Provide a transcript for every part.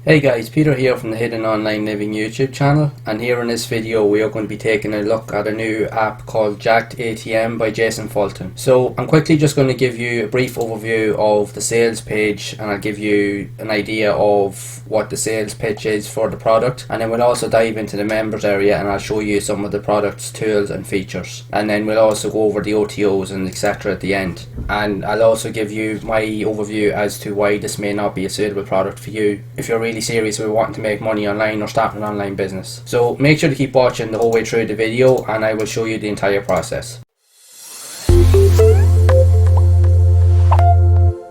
Hey guys, Peter here from the Hidden Online Living YouTube channel, and here in this video we are going to be taking a look at a new app called JackedATM by Jason Fulton. So I'm quickly just going to give you a brief overview of the sales page, and I'll give you an idea of what the sales pitch is for the product, and then we'll also dive into the members area and I'll show you some of the product's tools and features, and then we'll also go over the OTOs and etc. at the end, and I'll also give you my overview as to why this may not be a suitable product for you if you're really serious about wanting to make money online or start an online business. So make sure to keep watching the whole way through the video and I will show you the entire process.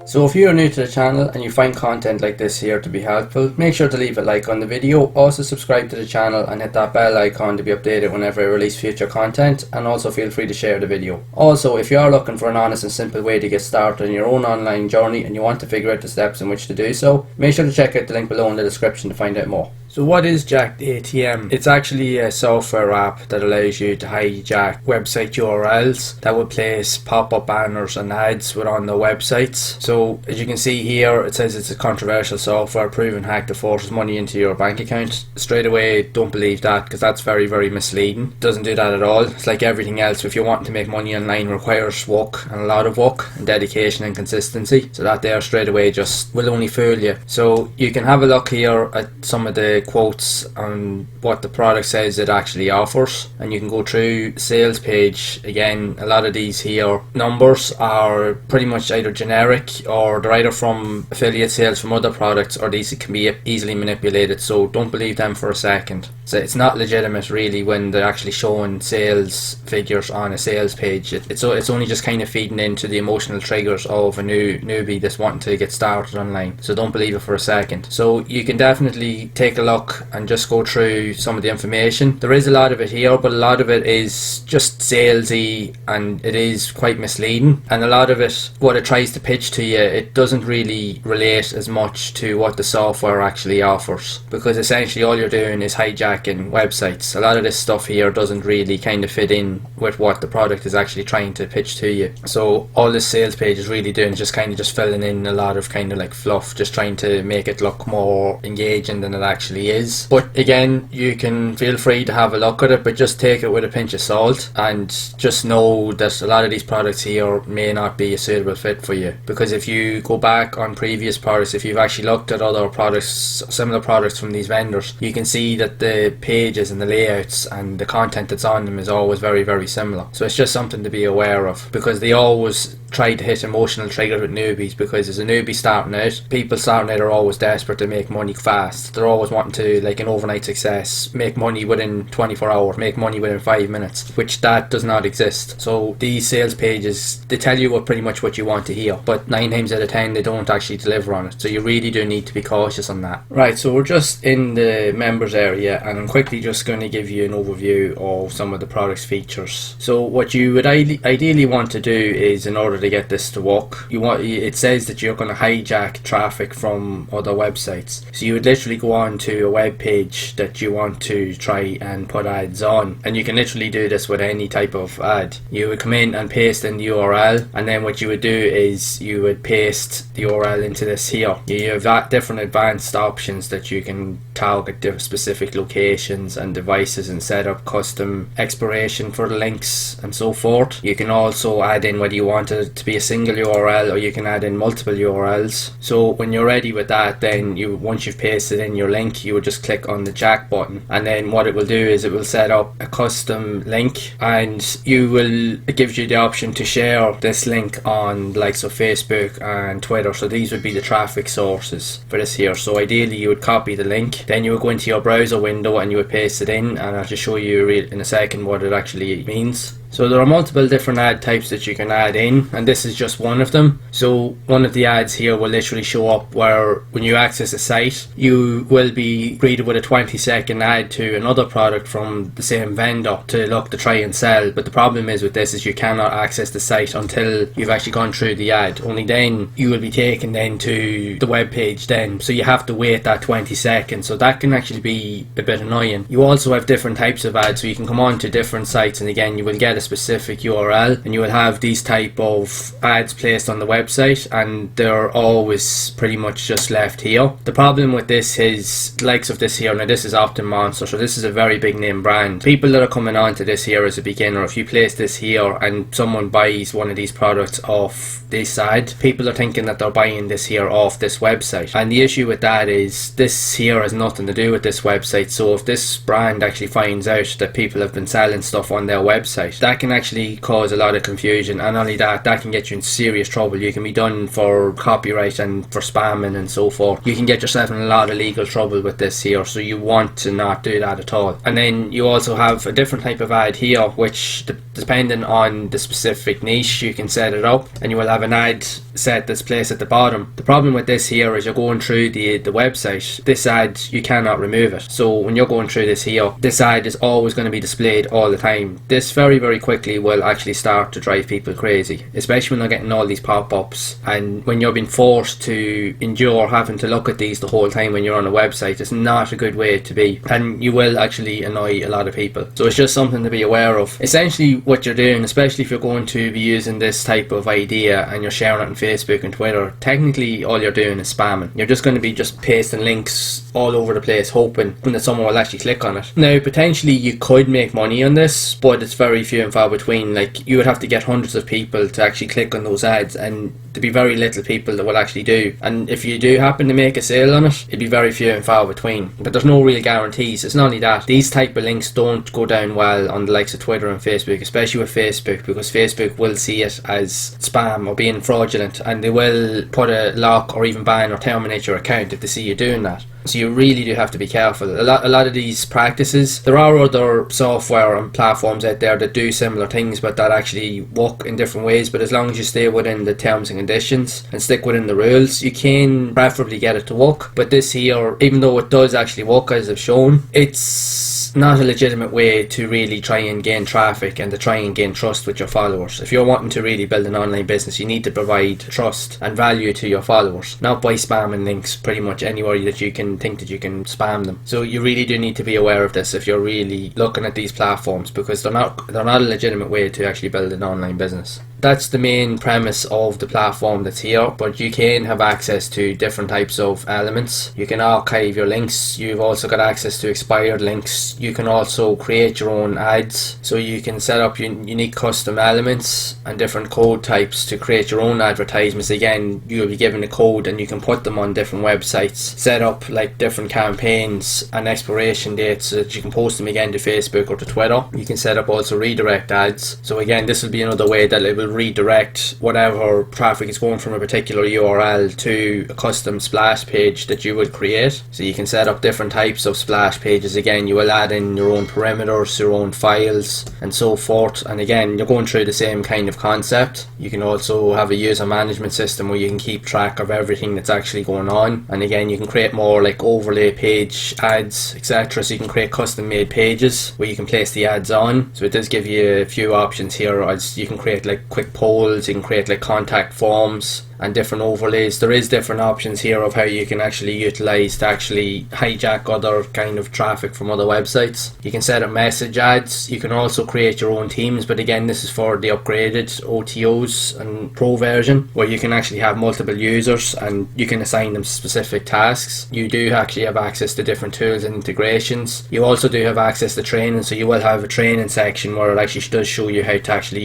So if you are new to the channel and you find content like this here to be helpful, make sure to leave a like on the video, also subscribe to the channel and hit that bell icon to be updated whenever I release future content, and also feel free to share the video. Also, if you are looking for an honest and simple way to get started on your own online journey and you want to figure out the steps in which to do so, make sure to check out the link below in the description to find out more. So what is JackedATM? It's actually a software app that allows you to hijack website URLs that will place pop-up banners and ads on the websites. So as you can see here, it says it's a controversial software proven hack that forces money into your bank account. Straight away, don't believe that, because that's very, very misleading. It doesn't do that at all. It's like everything else. If you're wanting to make money online, it requires work, and a lot of work and dedication and consistency. So that there straight away just will only fool you. So you can have a look here at some of the quotes on what the product says it actually offers, and you can go through the sales page. Again, a lot of these here numbers are pretty much either generic or they're either from affiliate sales from other products, or these can be easily manipulated, so don't believe them for a second. So it's not legitimate really when they're actually showing sales figures on a sales page. It's only just kind of feeding into the emotional triggers of a newbie that's wanting to get started online, so don't believe it for a second. So you can definitely take a look and just go through some of the information. There is a lot of it here, but a lot of it is just salesy and it is quite misleading, and a lot of it, what it tries to pitch to you, it doesn't really relate as much to what the software actually offers, because essentially all you're doing is hijacking websites. A lot of this stuff here doesn't really kind of fit in with what the product is actually trying to pitch to you. So all this sales page is really doing is just kind of just filling in a lot of kind of like fluff, just trying to make it look more engaging than it actually is. But again, you can feel free to have a look at it, but just take it with a pinch of salt, and just know that a lot of these products here may not be a suitable fit for you, because if you go back on previous products, if you've actually looked at other products, similar products from these vendors, you can see that the pages and the layouts and the content that's on them is always very, very similar. So it's just something to be aware of, because they always try to hit emotional triggers with newbies, because as a newbie starting out, people starting out are always desperate to make money fast. They're always wanting to, like an overnight success, make money within 24 hours, make money within 5 minutes, which that does not exist. So these sales pages, they tell you pretty much what you want to hear, but 9 times out of 10 they don't actually deliver on it, so you really do need to be cautious on that. Right, so we're just in the members area, and I'm quickly just going to give you an overview of some of the product's features. So what you would ideally want to do is, in order to get this to work, it says that you're going to hijack traffic from other websites. So you would literally go on to a web page that you want to try and put ads on, and you can literally do this with any type of ad. You would come in and paste in the URL, and then what you would do is you would paste the URL into this here. You have different advanced options that you can target specific locations and devices and set up custom expiration for the links and so forth. You can also add in whether you want it to be a single URL or you can add in multiple URLs. So when you're ready with that, then once you've pasted in your link, you would just click on the jack button, and then what it will do is it will set up a custom link, and it gives you the option to share this link on the likes of Facebook and Twitter. So these would be the traffic sources for this here. So ideally you would copy the link, then you would go into your browser window and you would paste it in, and I'll just show you in a second what it actually means. So there are multiple different ad types that you can add in, and this is just one of them. So one of the ads here will literally show up where when you access a site, you will be greeted with a 20-second ad to another product from the same vendor to try and sell. But the problem is with this is you cannot access the site until you've actually gone through the ad. Only then you will be taken then to the web page then. So you have to wait that 20 seconds. So that can actually be a bit annoying. You also have different types of ads, so you can come on to different sites, and again you will get a specific URL, and you will have these type of ads placed on the website, and they're always pretty much just left here. The problem with this is the likes of this here. Now this is Optin Monster, so this is a very big name brand. People that are coming onto this here as a beginner, if you place this here and someone buys one of these products off this ad, people are thinking that they're buying this here off this website, and the issue with that is this here has nothing to do with this website. So if this brand actually finds out that people have been selling stuff on their website, that can actually cause a lot of confusion, and not only that, that can get you in serious trouble. You can be done for copyright and for spamming and so forth. You can get yourself in a lot of legal trouble with this here, so you want to not do that at all. And then you also have a different type of ad here, which depending on the specific niche, you can set it up, and you will have an ad set that's placed at the bottom. The problem with this here is you're going through the website, this ad, you cannot remove it. So when you're going through this here, this ad is always going to be displayed all the time. This very quickly will actually start to drive people crazy, especially when they're getting all these pop-ups, and when you're being forced to endure having to look at these the whole time when you're on a website. It's not a good way to be, and you will actually annoy a lot of people. So it's just something to be aware of. Essentially what you're doing, especially if you're going to be using this type of idea and you're sharing it on Facebook and Twitter, technically all you're doing is spamming. You're just going to be just pasting links all over the place, hoping that someone will actually click on it. Now potentially you could make money on this, but it's very few and far between. Like, you would have to get hundreds of people to actually click on those ads, and there'd be very little people that will actually do. And if you do happen to make a sale on it, it'd be very few and far between. But there's no real guarantees. It's not only that, these type of links don't go down well on the likes of Twitter and Facebook, especially with Facebook, because Facebook will see it as spam or being fraudulent, and they will put a lock or even ban or terminate your account if they see you doing that. So you really do have to be careful. A lot of these practices, there are other software and platforms out there that do similar things, but that actually work in different ways. But as long as you stay within the terms and conditions and stick within the rules, you can preferably get it to work. But this here, even though it does actually work as I've shown, it's not a legitimate way to really try and gain traffic and to try and gain trust with your followers. If you're wanting to really build an online business, you need to provide trust and value to your followers, not by spamming links pretty much anywhere that you can think that you can spam them. So you really do need to be aware of this if you're really looking at these platforms, because they're not a legitimate way to actually build an online business. That's the main premise of the platform that's here, but you can have access to different types of elements. You can archive your links. You've also got access to expired links. You can also create your own ads, so you can set up unique custom elements and different code types to create your own advertisements. Again, you'll be given a code and you can put them on different websites, set up like different campaigns and expiration dates so that you can post them again to Facebook or to Twitter. You can set up also redirect ads. So again, this will be another way that it will redirect whatever traffic is going from a particular URL to a custom splash page that you would create. So you can set up different types of splash pages. Again, you will add in your own parameters, your own files and so forth, and again you're going through the same kind of concept. You can also have a user management system where you can keep track of everything that's actually going on, and again you can create more like overlay page ads, etc. So you can create custom made pages where you can place the ads on. So it does give you a few options here, as you can create like quick polls, you can create like contact forms and different overlays. There is different options here of how you can actually utilize to actually hijack other kind of traffic from other websites. You can set up message ads. You can also create your own teams, but again this is for the upgraded OTOs and pro version, where you can actually have multiple users and you can assign them specific tasks. You do actually have access to different tools and integrations. You also do have access to training, so you will have a training section where it actually does show you how to actually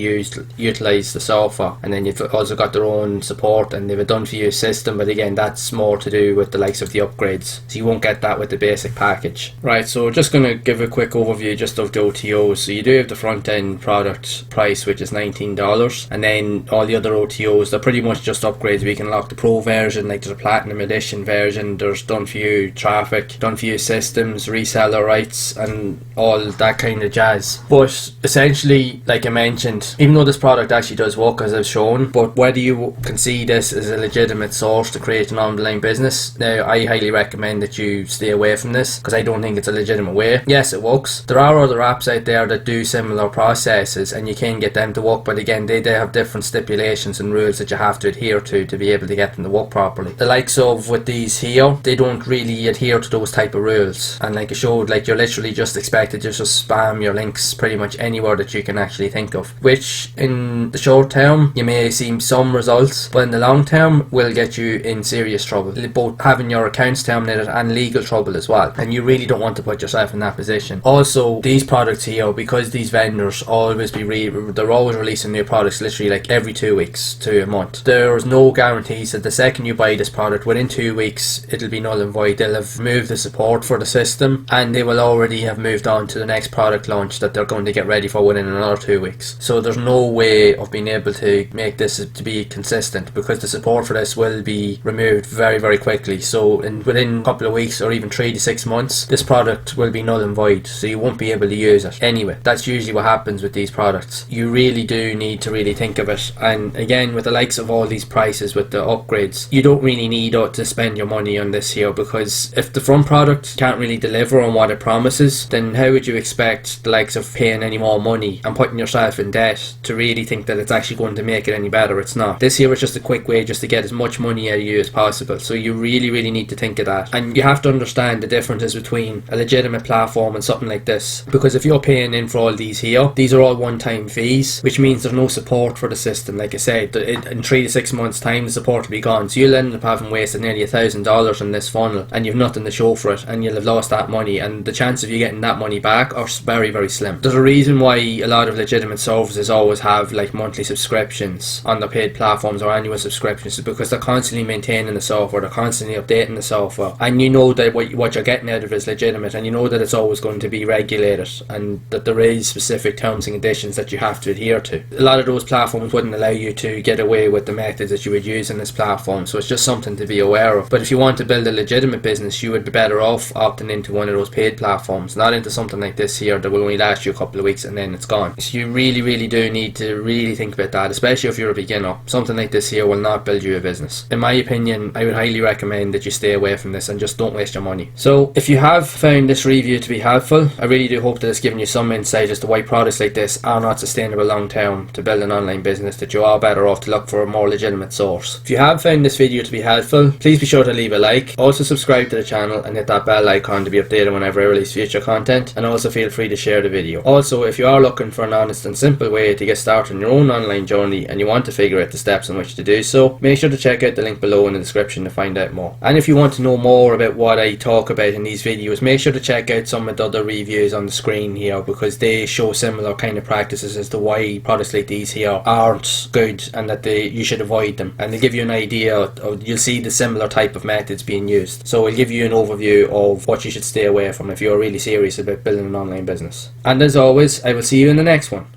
utilize the software, and then you've also got their own support and they've a done for you system, but again that's more to do with the likes of the upgrades, so you won't get that with the basic package. Right, so just going to give a quick overview just of the OTOs. So you do have the front end product price, which is $19, and then all the other OTOs, they're pretty much just upgrades. We can unlock the pro version, like there's a platinum edition version, there's done for you traffic, done for you systems, reseller rights and all that kind of jazz. But essentially, like I mentioned, even though this product actually does work as I've shown, but whether you concede this as a legitimate source to create an online business. Now, I highly recommend that you stay away from this because I don't think it's a legitimate way. Yes, it works. There are other apps out there that do similar processes and you can get them to work, but again, they have different stipulations and rules that you have to adhere to be able to get them to work properly. The likes of with these here, they don't really adhere to those type of rules, and like I showed, like you're literally just expected to just spam your links pretty much anywhere that you can actually think of, which in the short term you may see some results, but in the long term will get you in serious trouble, both having your accounts terminated and legal trouble as well, and you really don't want to put yourself in that position. Also, these products here, because these vendors they're always releasing new products literally like every 2 weeks to a month, there's no guarantees that the second you buy this product, within 2 weeks it'll be null and void. They'll have moved the support for the system and they will already have moved on to the next product launch that they're going to get ready for within another 2 weeks. So there's no way of being able to make this to be consistent, because the support for this will be removed very, very quickly. So within a couple of weeks or even 3 to 6 months, this product will be null and void, so you won't be able to use it. Anyway, that's usually what happens with these products. You really do need to really think of it, and again, with the likes of all these prices with the upgrades, you don't really need to spend your money on this here, because if the front product can't really deliver on what it promises, then how would you expect the likes of paying any more money and putting yourself in debt to really think that it's actually going to make it any better? It's not. This here is just a quick way just to get as much money out of you as possible, so you really, really need to think of that. And you have to understand the differences between a legitimate platform and something like this, because if you're paying in for all these here, these are all one-time fees, which means there's no support for the system. Like I said, in 3 to 6 months time the support will be gone, so you'll end up having wasted nearly $1,000 in this funnel and you've nothing to show for it, and you'll have lost that money, and the chance of you getting that money back are very, very slim. There's a reason why a lot of legitimate services always have like monthly subscriptions on their paid platforms or annual subscriptions, because they're constantly maintaining the software, they're constantly updating the software, and you know that what you're getting out of it is legitimate, and you know that it's always going to be regulated, and that there is specific terms and conditions that you have to adhere to. A lot of those platforms wouldn't allow you to get away with the methods that you would use in this platform, so it's just something to be aware of. But if you want to build a legitimate business, you would be better off opting into one of those paid platforms, not into something like this here that will only last you a couple of weeks and then it's gone. So you really, really do need to really think about that, especially if you're a beginner. Something like this here will not build you a business. In my opinion, I would highly recommend that you stay away from this and just don't waste your money. So if you have found this review to be helpful, I really do hope that it's given you some insight as to why products like this are not sustainable long term to build an online business, that you are better off to look for a more legitimate source. If you have found this video to be helpful, please be sure to leave a like. Also subscribe to the channel and hit that bell icon to be updated whenever I release future content, and also feel free to share the video. Also, if you are looking for an honest and simple way to get started on your own online journey and you want to figure out the steps in which to do so, make sure to check out the link below in the description to find out more. And if you want to know more about what I talk about in these videos, make sure to check out some of the other reviews on the screen here, because they show similar kind of practices as to why products like these here aren't good and that you should avoid them, and they give you an idea of, you'll see the similar type of methods being used, so it'll give you an overview of what you should stay away from if you're really serious about building an online business. And as always, I will see you in the next one.